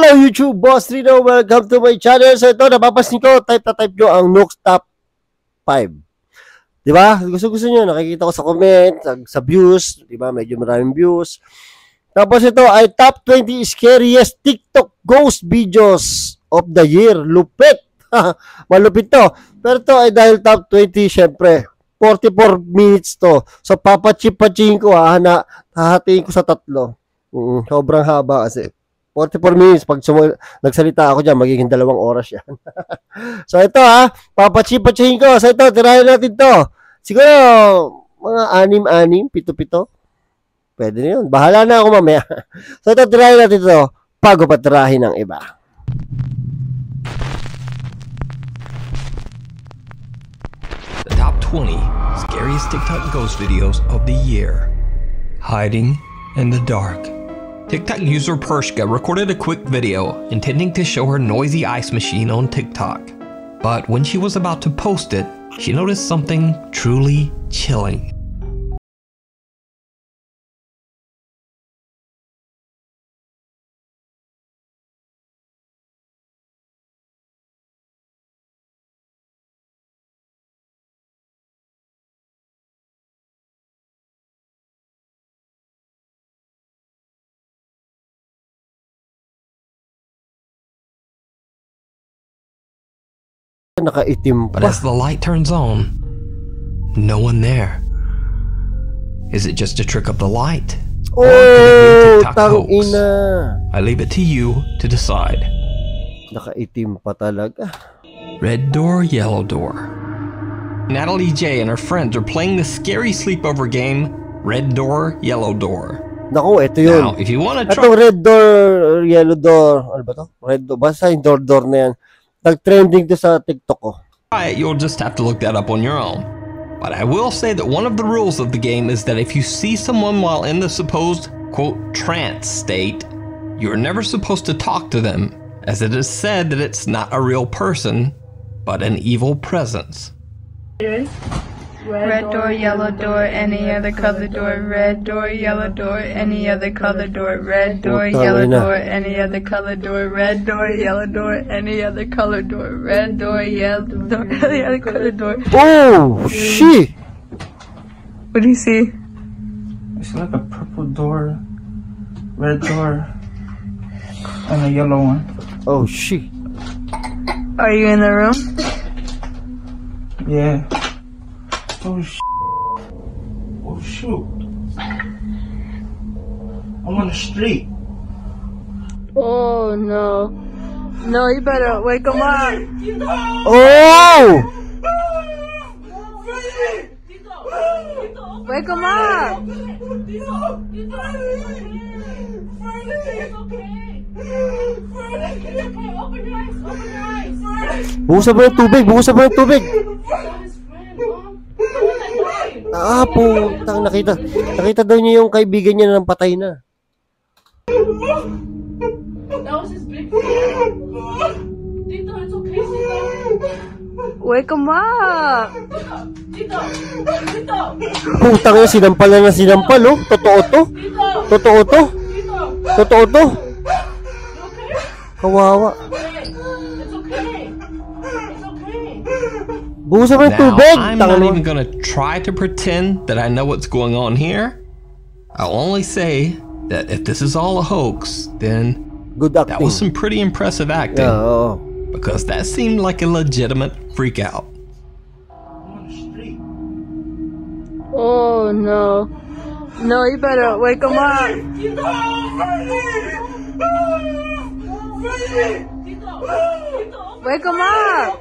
Hello YouTube, Boss Rino. Welcome to my channel. So ito, napapansin ko, type nyo ang Nooks Top 5. Diba? Gusto nyo, nakikita ko sa comment, sa views. Diba? Medyo maraming views. Tapos ito ay Top 20 Scariest TikTok Ghost Videos of the Year. Lupit! Malupit to. Pero ito ay dahil Top 20, syempre, 44 minutes to. So papachip-paching ko hahatiin ko sa tatlo. Sobrang haba kasi. 44 minutes. Pag nagsalita ako dyan, magiging 2 oras yan. So ito papachip-paching ko. So ito, tirahin natin to. Siguro, mga 6, 7. Pwede na yun. Bahala na ako mamaya. So ito, tirahin natin to bago patirahin ng iba. The top 20 scariest TikTok ghost videos of the year. Hiding in the dark. TikTok user Pershka recorded a quick video intending to show her noisy ice machine on TikTok. But when she was about to post it, she noticed something truly chilling. Nakaitim pa. But as the light turns on, no one there. Is it just a trick of the light? Or could it be a TikTok hoax? I leave it to you to decide. Nakaitim pa talaga. Red door, yellow door. Natalie J and her friends are playing the scary sleepover game, Red Door, Yellow Door. Naku, ito yun. Now, if you want to try... Ito, red door, yellow door. Ano ba to? Red door. Basta yung door na yan. Nag-trending to sa TikTok ko. You'll just have to look that up on your own. But I will say that one of the rules of the game is that if you see someone while in the supposed, quote, trance state, you're never supposed to talk to them, as it is said that it's not a real person, but an evil presence. Red door, yellow door, any other color door. Red door, yellow door, any other color door. Red door, yellow door, any other color door. Red door, yellow door, any other color door. Red door, yellow door, any other color door. Oh, shit! What do you see? It's like a purple door, red door, and a yellow one. Oh, shit. Are you in the room? Yeah. Oh, oh shoot. I'm on the street. Oh no. No, you better wake him up. Oh! Wake him up. Buhusan mo ng tubig, buhusan mo ng tubig. Putang, nakita daw niya yung kaibigan niya na patay na. That was his big friend. Tito, it's okay, Tito. Wake him up. Tito, Tito. Putang yun, sinampal na sinampal, oh. Totoo to. Totoo to. Totoo to. Kawawa. It's okay. It's okay. Buhusan mo ng Now, tubig. I'm not even gonna try to pretend that I know what's going on here. I'll only say that if this is all a hoax, then Good acting. that was some pretty impressive acting. Yeah, oh. Because that seemed like a legitimate freak out. I'm on the street. Oh no. No, you better wake him up. Tito, Tito. Wake him up.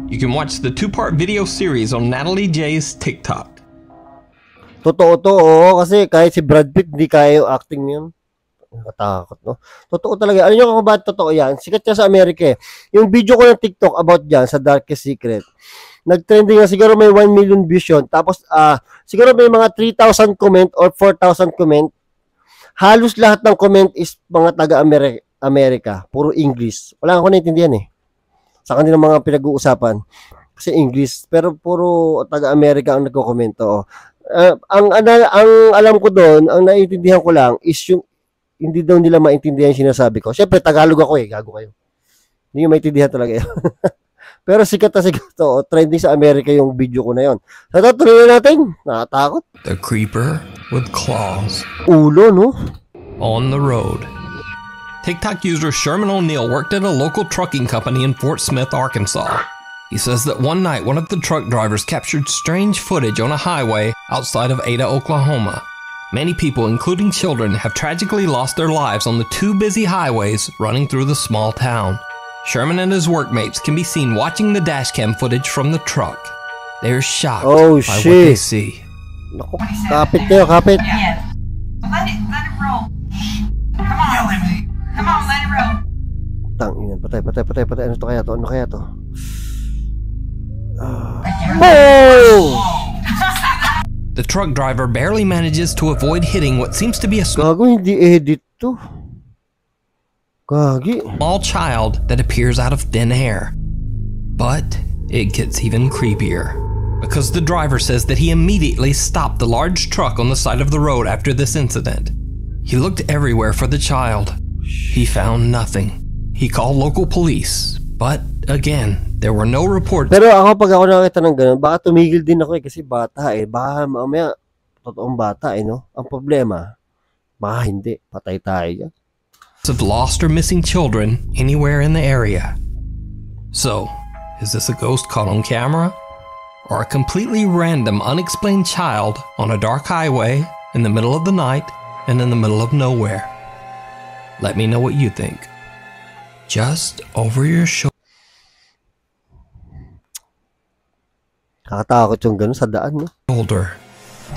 You can watch the 2-part video series on Natalie J's TikTok. Totoo to, oo. Kasi kahit si Brad Pitt, hindi kaya yung acting yun. Nakatakot, no? Totoo talaga. Alam nyo kung bakit totoo yan? Sikat yan sa Amerika eh. Yung video ko ng TikTok about dyan, sa Darkest Secret, nag-trending na siguro may 1 million views yun. Tapos, siguro may mga 3,000 comment or 4,000 comment. Halos lahat ng comment is mga taga-Amerika. Puro English. Wala akong naintindihan eh. Sa kanilang mga pinag-uusapan. Kasi English, pero puro taga-Amerika ang nagko-komento. Ang alam ko doon, ang naiintindihan ko lang is yung hindi daw nila maintindihan yung sinasabi ko. Siyempre, Tagalog ako gago kayo. Hindi nyo maintindihan talaga yun. Pero sikat na sikat to. Trending sa Amerika yung video ko na yun. So, tuloy na natin. Nakatakot. The creeper with claws. Ulo, no? On the road. TikTok user Sherman O'Neill worked at a local trucking company in Fort Smith, Arkansas. He says that one night one of the truck drivers captured strange footage on a highway outside of Ada, Oklahoma. Many people, including children, have tragically lost their lives on the two busy highways running through the small town. Sherman and his workmates can be seen watching the dashcam footage from the truck. They're shocked by what they see. Naku, kapit kayo, kapit. Yeah. Let it roll. Come on. Come on, let it roll. Tangina, patay. Ano to kaya to? Ano kaya to? The truck driver barely manages to avoid hitting what seems to be a Gago, hindi edit to. Gagi. small child that appears out of thin air. But it gets even creepier, because the driver says that he immediately stopped the large truck on the side of the road after this incident. He looked everywhere for the child. He found nothing. He called local police, but again, there were no reports. Pero pag ako nakita ng ganun, baka tumigil din ako kasi bata Baka mamaya, totoong bata no? Ang problema, baka hindi. Patay tayo. Of lost or missing children anywhere in the area. So, is this a ghost caught on camera? Or a completely random, unexplained child on a dark highway in the middle of the night and in the middle of nowhere? Let me know what you think. Just over your Kakatakot yung ganun sa daan, no? shoulder.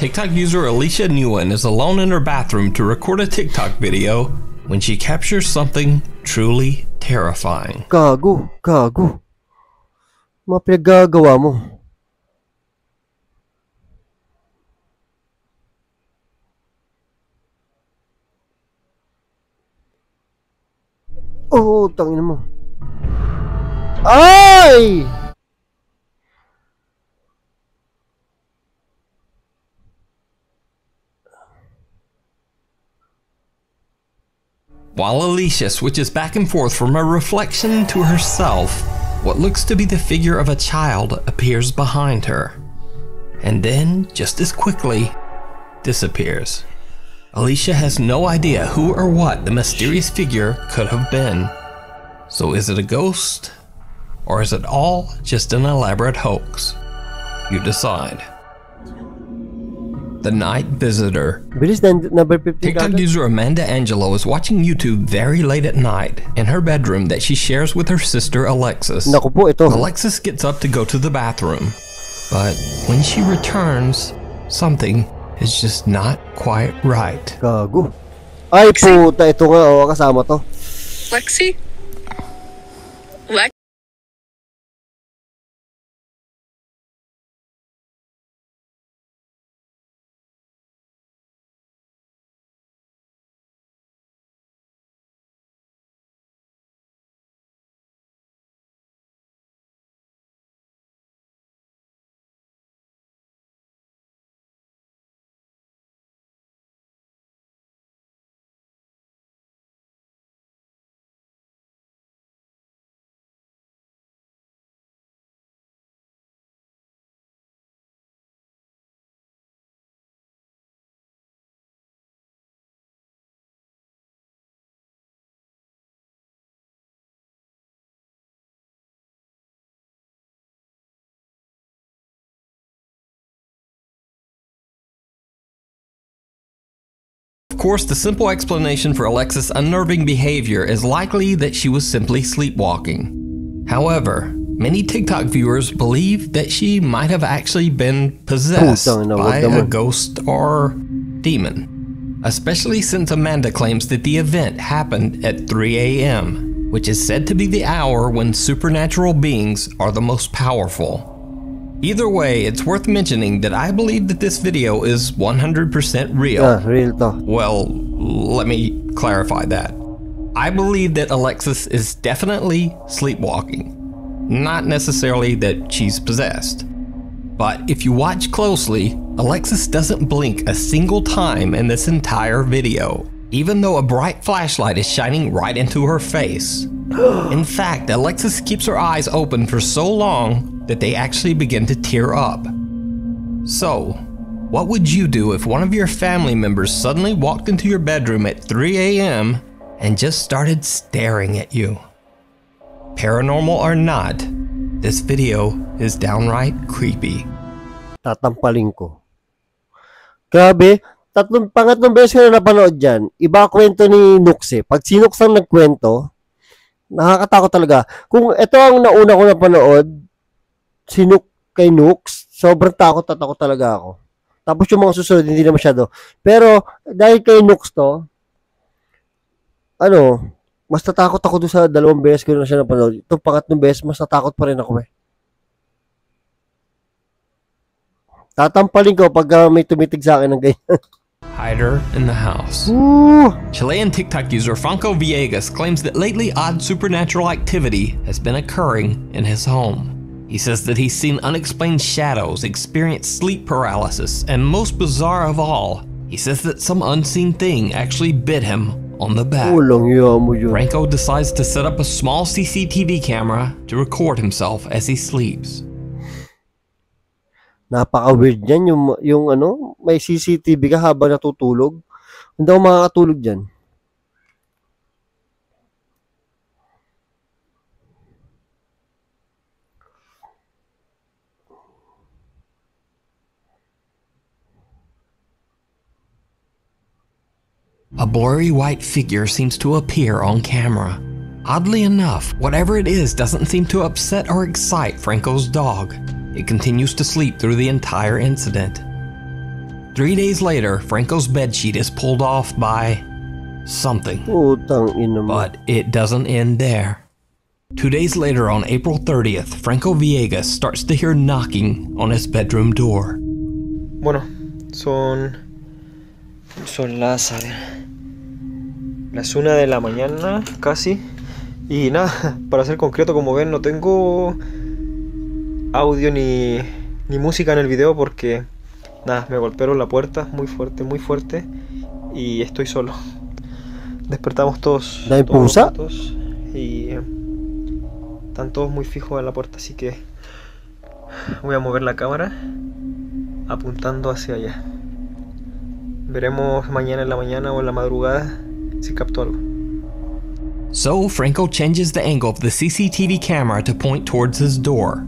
TikTok user Alicia Nguyen is alone in her bathroom to record a TikTok video when she captures something truly terrifying. Gago. Mga pinaggagawa mo. Oh, tangina mo. Ay! While Alicia switches back and forth from her reflection to herself, what looks to be the figure of a child appears behind her, and then, just as quickly, disappears. Alicia has no idea who or what the mysterious figure could have been. So is it a ghost? Or is it all just an elaborate hoax? You decide. The Night Visitor. Bilis na number 15 TikTok kagad. user Amanda Angelo is watching YouTube very late at night in her bedroom that she shares with her sister Alexis. Naku po, ito. Alexis gets up to go to the bathroom, but when she returns, something is just not quite right. Gago. Ay puta, ito nga kasama to. Lexi? Of course, the simple explanation for Alexis' unnerving behavior is likely that she was simply sleepwalking. However, many TikTok viewers believe that she might have actually been possessed by a ghost or demon, especially since Amanda claims that the event happened at 3 a.m., which is said to be the hour when supernatural beings are the most powerful. Either way, it's worth mentioning that I believe that this video is 100% real. Real to. Well, let me clarify that. I believe that Alexis is definitely sleepwalking. Not necessarily that she's possessed. But if you watch closely, Alexis doesn't blink a single time in this entire video, even though a bright flashlight is shining right into her face. In fact, Alexis keeps her eyes open for so long that they actually begin to tear up. So, what would you do if one of your family members suddenly walked into your bedroom at 3 a.m. and just started staring at you? Paranormal or not, this video is downright creepy. Tatampaling ko. Grabe, pangatlong beses ko na napanood dyan. Iba kwento ni Nux eh. Pag si Nux ang nagkwento, nakakatakot talaga. Kung ito ang nauna ko napanood, si Nux kay Nux, sobrang takot talaga ako. Tapos yung mga susunod, hindi na masyado. Pero, dahil kay Nux to, mas natakot ako doon sa 2 beses ko na siya napanood. Ito, pangatlong beses, mas natakot pa rin ako eh. Tatampaling ko pag may tumitig sa akin ng ganyan. Hider in the house. Ooh. Chilean TikTok user Franco Villegas claims that lately odd supernatural activity has been occurring in his home. He says that he's seen unexplained shadows, experienced sleep paralysis, and most bizarre of all, he says that some unseen thing actually bit him on the back. Franco decides to set up a small CCTV camera to record himself as he sleeps. Napaka-weird yan, yung may CCTV ka habang natutulog. Hindi ako makakatulog dyan. A blurry white figure seems to appear on camera. Oddly enough, whatever it is doesn't seem to upset or excite Franco's dog. It continues to sleep through the entire incident. 3 days later, Franco's bedsheet is pulled off by something. But it doesn't end there. 2 days later, on April 30th, Franco Villegas starts to hear knocking on his bedroom door. Bueno, son las 1 de la mañana casi. Y nada, para ser concreto, como ven, no tengo audio ni música en el video porque nada, me golpearon la puerta muy fuerte y estoy solo. Despertamos todos juntos y están todos muy fijos en la puerta, así que voy a mover la cámara apuntando hacia allá. Veremos mañana en la mañana o en la madrugada si capto algo. So Franco changes the angle of the CCTV camera to point towards his door.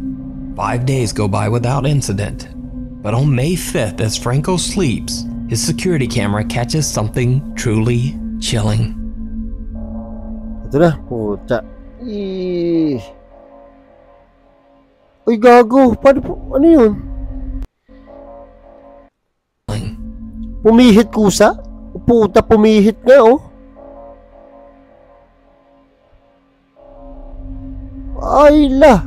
5 days go by without incident, but on May 5th, as Franco sleeps, his security camera catches something truly chilling. Ito na, puta. Uy, gago. Ano yun? Pumihit kusa? Puta, pumihit nga, oh. Ay, la.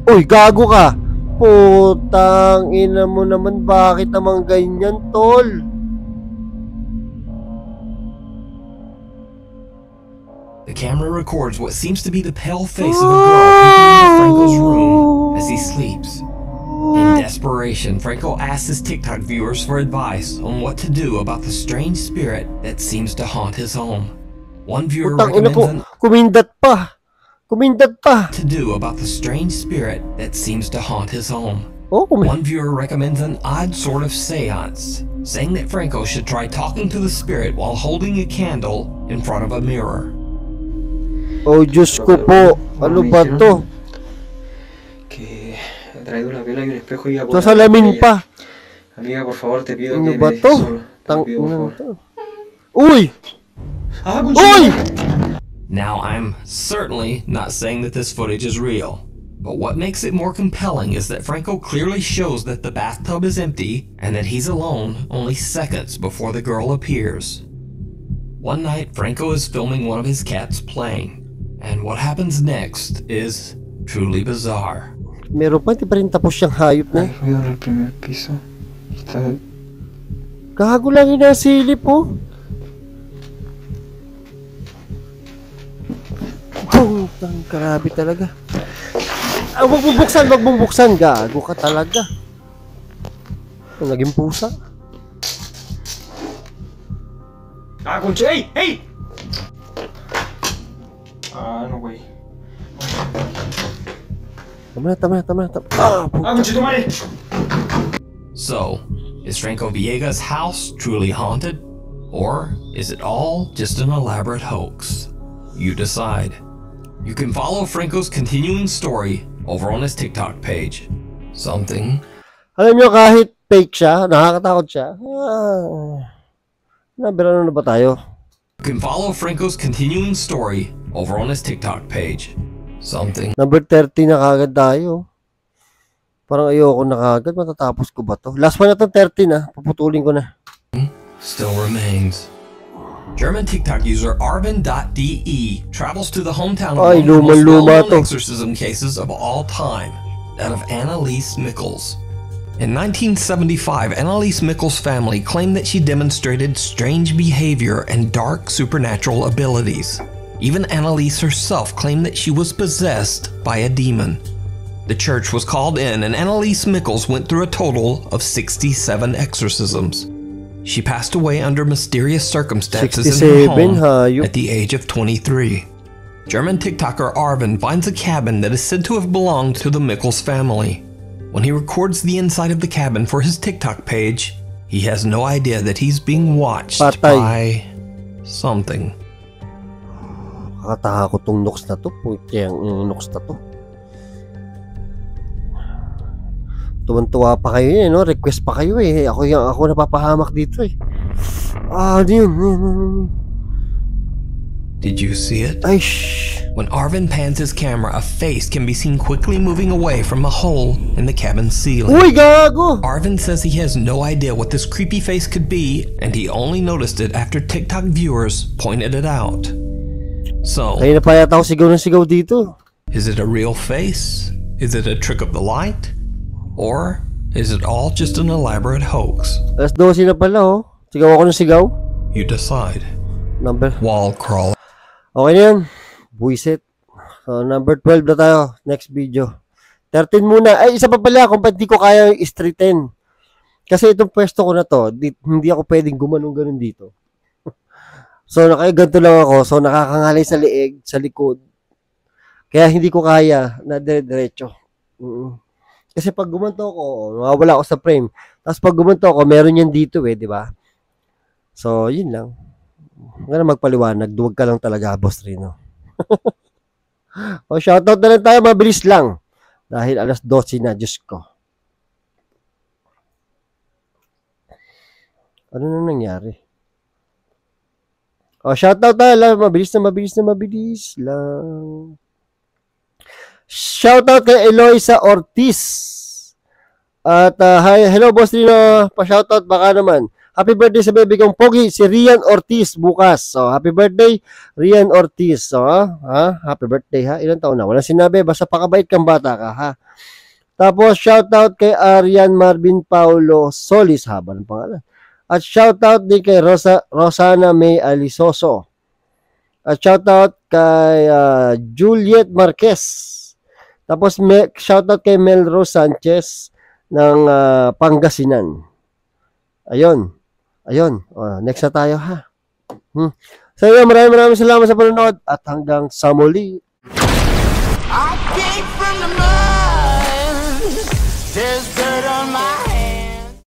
Uy, gago ka. Putang ina mo naman, bakit naman ganyan, tol? The camera records what seems to be the pale face of a girl peeking into Franco's room as he sleeps. In desperation, Franco asks his TikTok viewers for advice on what to do about the strange spirit that seems to haunt his home. One viewer recommends kumindat pa to do about the strange spirit that seems to haunt his home. Oh, one viewer recommends an odd sort of seance, saying that Franco should try talking to the spirit while holding a candle in front of a mirror. Oh, Diyos ko po. Ano ba to? Que he traído una vela y un espejo y Sasalamin pa. Amiga, por favor, te pido ano que ba me dejes to? solo. Te lo pido, por favor. Uy! Uy! Now, I'm certainly not saying that this footage is real, but what makes it more compelling is that Franco clearly shows that the bathtub is empty and that he's alone only seconds before the girl appears. One night, Franco is filming one of his cats playing, and what happens next is truly bizarre. Meron pa, di pa rin tapos siyang hayop na. Hay ruido en el primer piso. Está... Gago lang inasilip, oh. Putang Grabe talaga. Wag mong buksan. Gago ka talaga. Naging pusa. Kunchi! Hey! No way. Tama na. Kunchi, tumari! So, is Franco Villegas' house truly haunted? Or is it all just an elaborate hoax? You decide. You can follow Franco's continuing story over on his TikTok page. Something. Alam nyo, kahit fake siya, nakakatakot siya. Nabirano na ba tayo? You can follow Franco's continuing story over on his TikTok page. Something. Number 30 na kagad tayo. Parang ayoko na kagad. Matatapos ko ba to? Last one na to, 30 na. Puputulin ko na. Still remains. German TikTok user Arvin.de travels to the hometown of one of the most well-known exorcism cases of all time, that of Anneliese Michels. In 1975, Anneliese Michels' family claimed that she demonstrated strange behavior and dark supernatural abilities. Even Anneliese herself claimed that she was possessed by a demon. The church was called in, and Anneliese Michels went through a total of 67 exorcisms. She passed away under mysterious circumstances in her home at the age of 23. German TikToker Arvin finds a cabin that is said to have belonged to the Michels family. When he records the inside of the cabin for his TikTok page, he has no idea that he's being watched by something. Nakatakot tong nooks na to. Puti ang nooks na to. Tuwan-tuwa pa kayo eh, no? Request pa kayo eh. Ako napapahamak dito eh. Did you see it? Ay, When Arvin pans his camera, a face can be seen quickly moving away from a hole in the cabin ceiling. Uy, gago! Arvin says he has no idea what this creepy face could be, and he only noticed it after TikTok viewers pointed it out. So, Kaya na pa yata ako sigaw dito. is it a real face? Is it a trick of the light? Or is it all just an elaborate hoax? Alas 12 na pala oh. Sigaw ako ng sigaw. You decide. Number. Wall crawl. Okay na yan. Buisit. So, number 12 na tayo. Next video. 13 muna. Ay, isa pa pala kung ba't di ko kaya yung street 10. Kasi itong pwesto ko na to, hindi ako pwedeng gumanong-ganon dito. So, nakaganto lang ako. So, nakakangalay sa leeg, sa likod. Kaya hindi ko kaya na dire-diretso. Kasi pag gumanto ko, mawawala ako sa frame. Tapos pag gumanto ko, meron yan dito eh, di ba? So, yun lang. Huwag na magpaliwanag. Duwag ka lang talaga, Boss Rino. O, shoutout na lang tayo. Mabilis lang. Dahil alas 12 na, Diyos ko. Ano na nangyari? O, shoutout tayo lang. Mabilis lang. Shoutout kay Eloisa Ortiz. At hello Boss Rino, pa-shoutout baka naman. Happy birthday sa baby kong pogi, si Rian Ortiz bukas. So, happy birthday, Rian Ortiz. So, happy birthday ha. Ilang taon na? Walang sinabi, basta pakabait kang bata ka ha. Tapos, shoutout kay Arian Marvin Paulo Solis, haba ng pangalan. At shoutout din kay Rosana May Alisoso. At shoutout kay Juliet Marquez. Tapos, shoutout kay Melrose Sanchez ng Pangasinan. Ayun. Next na tayo, ha? So, yun, maraming salamat sa panonood at hanggang sa muli. I came from the mud. There's dirt on my hands.